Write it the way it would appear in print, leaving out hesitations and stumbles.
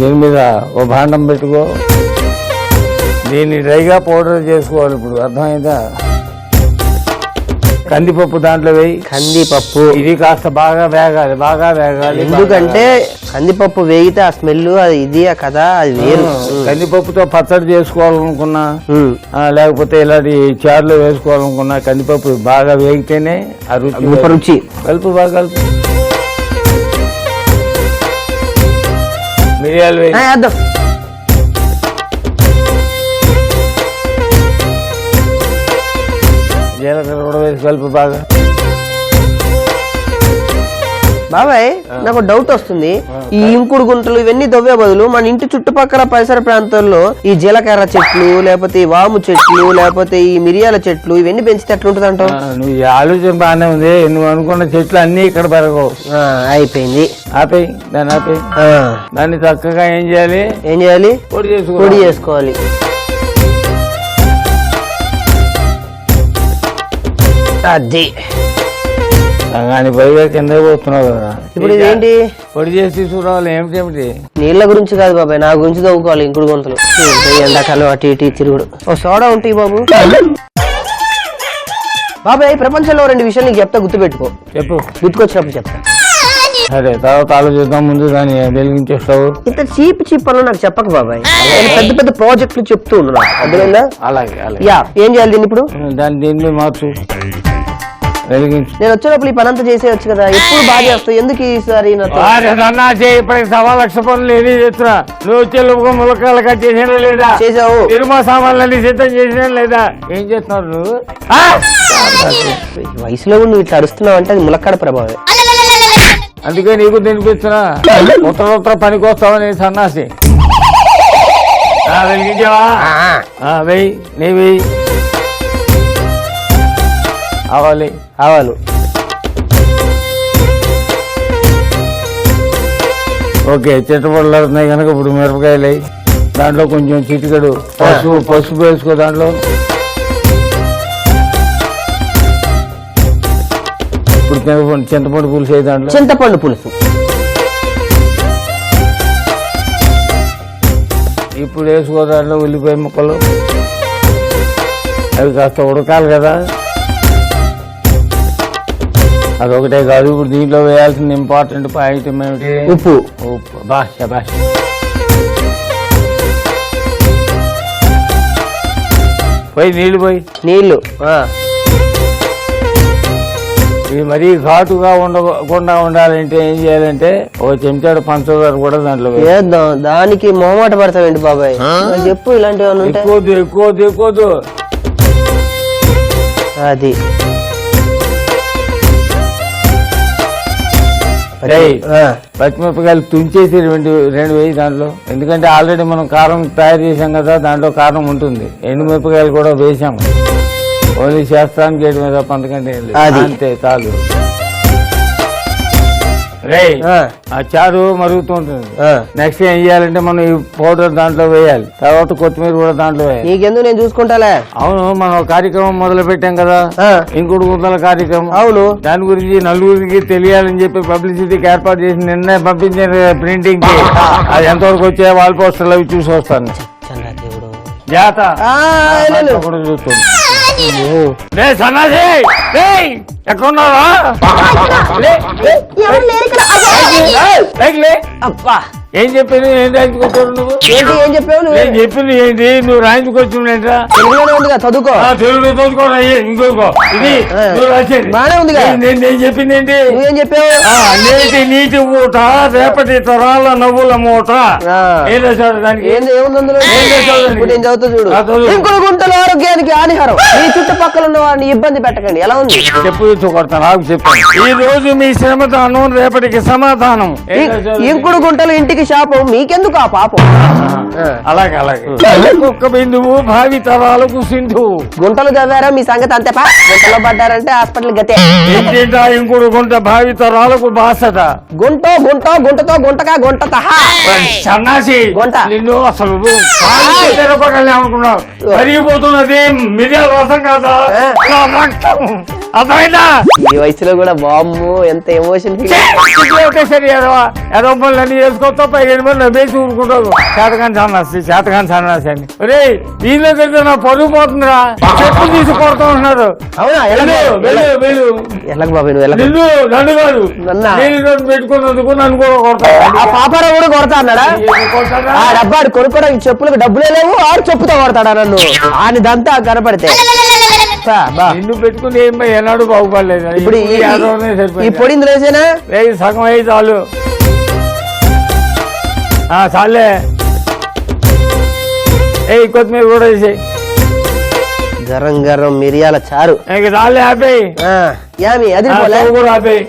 దీని మీద ఓ భాండం పెట్టుకో, దీన్ని డ్రైగా పౌడర్ చేసుకోవాలి. ఇప్పుడు అర్థమైందా? కందిపప్పు దాంట్లో వేయి. కందిపప్పు ఇది కాస్త బాగా వేగాలి, బాగా వేగాలి. ఎందుకంటే కందిపప్పు వేగితే ఆ స్మెల్ అది ఇది కదా, అది వేరు. కందిపప్పుతో పచ్చడి చేసుకోవాలనుకున్నా, లేకపోతే ఇలాంటి చారులో వేసుకోవాలనుకున్నా కందిపప్పు బాగా వేగితేనే ఆ రుచి. కలుపు, బాగా కలుపు. మిరియాలు వేయి. జీలకర్ర కూడా వేసి కలుపు బాగా. బాబాయ్ నాకు డౌట్ వస్తుంది, ఈ ఇంకుడు గుంటలు ఇవన్నీ దవ్వే బదులు మన ఇంటి చుట్టుపక్కల పరిసర ప్రాంతాల్లో ఈ జీలకర్ర చెట్లు, లేకపోతే ఈ వాము చెట్లు, లేకపోతే ఈ మిరియాల చెట్లు ఇవన్నీ పెంచితే ఎట్లుంటది అంటావు? నువ్వు ఈ ఆలోచన బాగానే ఉంది. నువ్వు అనుకున్న చెట్లు అన్ని ఇక్కడ పెరగవు. అయిపోయింది. ఆపేయి, దాన్ని ఆపేయి. దాన్ని చక్కగా ఏం చేయాలి? పొడి చేసుకోవాలి. అది కానీ పైగా కింద పోతున్నావు కదా. ఇప్పుడు ఇదేంటి? పొడి చేసి తీసుకురావాలి. ఏమిటి? నీళ్ళ గురించి కాదు బాబాయ్, నా గురించి తవ్వుకోవాలి ఇంకుడు గొంతులు. ఎండాకాలం అటు ఇటు తిరుగుడు. ఓ సోడా ఉంటాయి బాబు. బాబాయ్ ప్రపంచంలో 2 విషయాలు నీకు చెప్తా, గుర్తుపెట్టుకో. చెప్పు. గుర్తుకొచ్చినప్పుడు చెప్తా. సరే, తర్వాత ఆలోచిద్దాం. ముందు దాన్ని వెలిగించేస్తావు. ఇంత చీప్ పనులు నాకు చెప్పక బాబాయ్. పెద్ద పెద్ద ప్రాజెక్టులు చెప్తూ ఉన్నా. అర్థమైందా? అలాగే. ఏం చేయాలి దీన్ని ఇప్పుడు? దీన్ని మార్చు, వెలిగించు. నేను వచ్చేటప్పుడు ఈ పని అంతా చేసేయచ్చు కదా. ఎప్పుడు బాగా చేస్తావు, ఎందుకు ఈసారి ఇప్పటికి 1,00,000 పనులు ఏది చేస్తున్నా. నువ్వు వచ్చే లోపల ములక్కాయలు కట్ చేసినా లేదా? చేసావు. తిరుమల సామాన్లన్నీ సిద్ధం చేసినా లేదా? ఏం చేస్తున్నావు నువ్వు? వయసులో నువ్వు ఇట్లా అరుస్తున్నావు అంటే అది ములక్కాడ ప్రభావం. అందుకే నీకు తినిపిస్తున్నా. ఉత్తర పనికి వస్తావని సన్నాసి. వెలిగించావా? వెయ్యి, నీ వెయ్యి. ఆవాలు. ఓకే, చిట్టపడుతున్నాయి కనుక ఇప్పుడు మిరపకాయలు అయ్యి దాంట్లో కొంచెం చిటికెడు పసుపు వేసుకో. దాంట్లో ఇప్పుడు చింతపండు పులుసు అయ్యి దాంట్లో చింతపండు పులుసు. ఇప్పుడు వేసుకో. దాంట్లో ఉల్లిపాయ ముక్కలు అవి కాస్త ఉడకాలి కదా. అదొకటే కాదు, ఇప్పుడు దీంట్లో వేయాల్సిన ఇంపార్టెంట్ ఐటమ్ ఏమిటి? ఉప్పు. భాష పోయి నీళ్లు. ఇది మరీ ఘాటుగా ఉండకుండా ఉండాలంటే ఏం చేయాలంటే ఓ చెంచాడు పంచదార కూడా దాంట్లో వేద్దాం. దానికి మొహమాట పడతావేంటి బాబాయ్? చెప్పు. ఇలాంటివి ఎక్కువద్దు. అది పచ్చిమిరపకాయలు తుంచేసి రెండు వేయి దాంట్లో. ఎందుకంటే ఆల్రెడీ మనం కారం తయారు చేసాం కదా, దాంట్లో కారం ఉంటుంది. ఎండుమిరపకాయలు కూడా వేసాము. ఓన్లీ శాస్త్రానికి చేయడం మీద పంతకంటే అంతే, చాలు. ఆ చారు మరుగుతుంటుంది. నెక్స్ట్ ఏం చేయాలంటే మనం ఈ పౌడర్ దాంట్లో వేయాలి. తర్వాత కొత్తిమీర కూడా దాంట్లో వేయాలి. నీకెందుకు, నేను చూసుకుంటాలే. అవును, మనం కార్యక్రమం మొదలు పెట్టాం కదా, ఇంకుడు గుంతల కార్యక్రమం. అవును, దాని గురించి నలుగురికి తెలియాలని చెప్పి పబ్లిసిటీకి ఏర్పాటు చేసి నిన్నే పంపించిన ప్రింటింగ్ కి. అది ఎంతవరకు వచ్చే వాల్ పోస్టర్లు అవి చూసి వస్తాను. జాత కూడా చూస్తుంది. సన్నాసి ఎక్కడున్నారా? ఏం చెప్పాను? ఏం రాయించుకొచ్చావు నువ్వు? ఏం చెప్పావు? నేను చెప్పింది ఏంటి? నువ్వు రాయించుకొచ్చుంటా చదువుకో. తెలుగులో చదువుకోరా. ఇంకోకో ఇది నువ్వు రాసేది బానే ఉంది. నేను చెప్పింది ఏంటి? నువ్వేం చెప్పావు? నేటి నీటి మూట, రేపటి తరాల నవ్వుల మూట. ఏం రాశాడు దానికి? నేను చదువుతా చూడు. ఇంకుడు గుంటల ఆరోగ్యానికి హానిహారం. మీ చుట్టుపక్కల ఉన్న వారిని ఇబ్బంది పెట్టకండి. ఎలా ఉంది చెప్పు, కొడతా. నాకు చెప్పాను. ఈ రోజు మీ శ్రమదానం, రేపటికి సమాధానం. ఇంకుడు గుంటలు ఇంటికి శాపం, మీకెందుకు ఆ పాపం? అలాగే ఒక్క బిందువు భావి తరాలకు సింధువు. గుంటలు చదివారా? మీ సంగతి అంతే. గుంటలో పడ్డారంటే హాస్పిటల్ గతే. ఇంకుడు గుంట భావి తరాలకు బాసట. గుంటతో గుంట సన్నాసి గుంట. నిన్ను అసలు అనుకున్నావు. పెరిగిపోతున్నది మిరియాల రసం కాదా? అర్థమైందా? ఈ వయసులో కూడా బామ్ము ఎంత ఎమోషన్ సరే ఏదో పనులన్నీ చేసుకోవతో పైకి నవ్వేసి ఊరుకుంటారు. చేతకాని సన్నాసి అని. రే దీనిలో కలిసి నా పరుగు పోతుందిరా, చెప్పు తీసి కొడుతూ ఉంటున్నారు. అవునా ఎలాగ బాబాయ్ నువ్వు ఎలాగ నిన్ను నన్ను కాదు, నన్నా? నేను పెట్టుకున్నందుకు నన్ను కూడా కొడతాను. ఆ పాపారావు కూడా కొడతా అన్నాడా? ఆ డబ్బాడు కొనుక్కోవడానికి చెప్పులకు డబ్బులే లేవు, ఆడు చెప్పుతో కొడతాడా నన్ను? ఆనిదంతా కనపడితే నిన్ను పెట్టుకుని ఏం ఏనాడు బాగుపడలేదు. ఇప్పుడు ఈ పొడి ఇందులో వేసేనా? సగం అయ్యి చాలు. చాలే కొత్తిమీర కూడా వేసేయి. గరం గరం మిరియాల చారు చాలే ఆపేయి. యామి అది కూడా ఆపేయి.